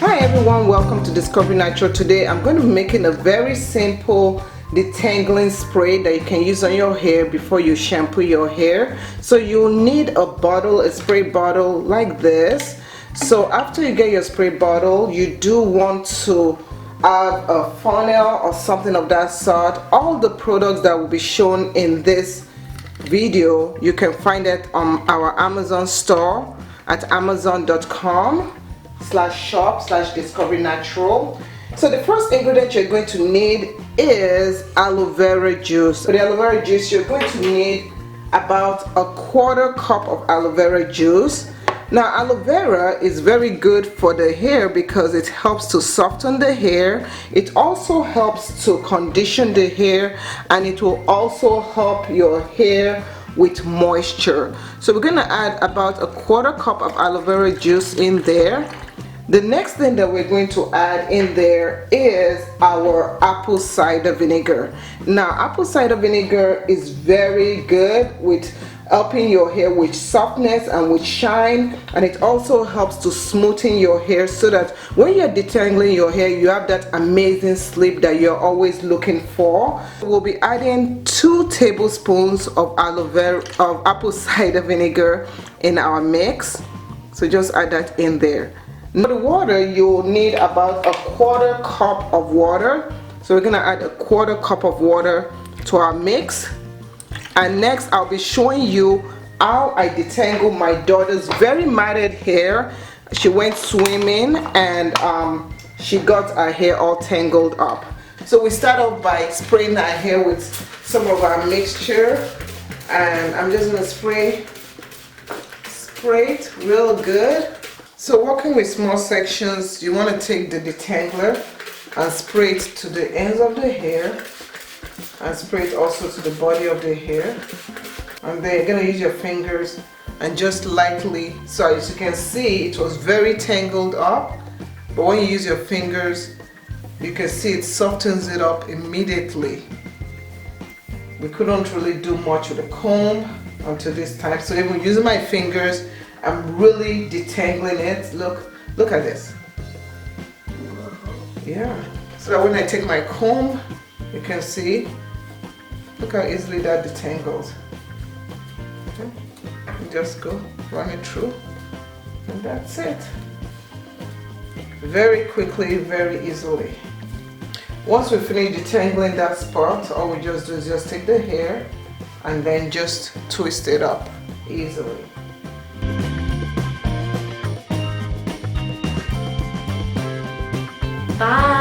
Hi everyone, welcome to Discovery Natural. Today I'm going to be making a very simple detangling spray that you can use on your hair before you shampoo your hair. So you'll need a bottle, a spray bottle like this. So after you get your spray bottle, you do want to have a funnel or something of that sort. All the products that will be shown in this video, you can find it on our Amazon store at amazon.com/shop/discovery natural. So the first ingredient you're going to need is aloe vera juice. For the aloe vera juice, you're going to need about a quarter cup of aloe vera juice. Now aloe vera is very good for the hair because it helps to soften the hair. It also helps to condition the hair, and it will also help your hair with moisture. So we're going to add about a quarter cup of aloe vera juice in there. The next thing that we're going to add in there is our apple cider vinegar. Now apple cider vinegar is very good with helping your hair with softness and with shine, and it also helps to smoothen your hair so that when you're detangling your hair, you have that amazing slip that you're always looking for. We'll be adding 2 tablespoons of apple cider vinegar in our mix. So just add that in there. Now the water, you'll need about a quarter cup of water. So we're gonna add a quarter cup of water to our mix. And next I'll be showing you how I detangle my daughter's very matted hair. She went swimming and she got her hair all tangled up. So we start off by spraying her hair with some of our mixture, and I'm just gonna spray it real good. So working with small sections, you want to take the detangler and spray it to the ends of the hair, and spray it also to the body of the hair. And then you're going to use your fingers and just lightly, so as you can see it was very tangled up, but when you use your fingers you can see it softens it up immediately. We couldn't really do much with a comb until this time, so even using my fingers I'm really detangling it. Look at this. Yeah, so that when I take my comb, you can see, look how easily that detangles. Okay. You just go run it through, and that's it. Very quickly, very easily. Once we finish detangling that spot, all we just do is just take the hair and then just twist it up easily. Bye.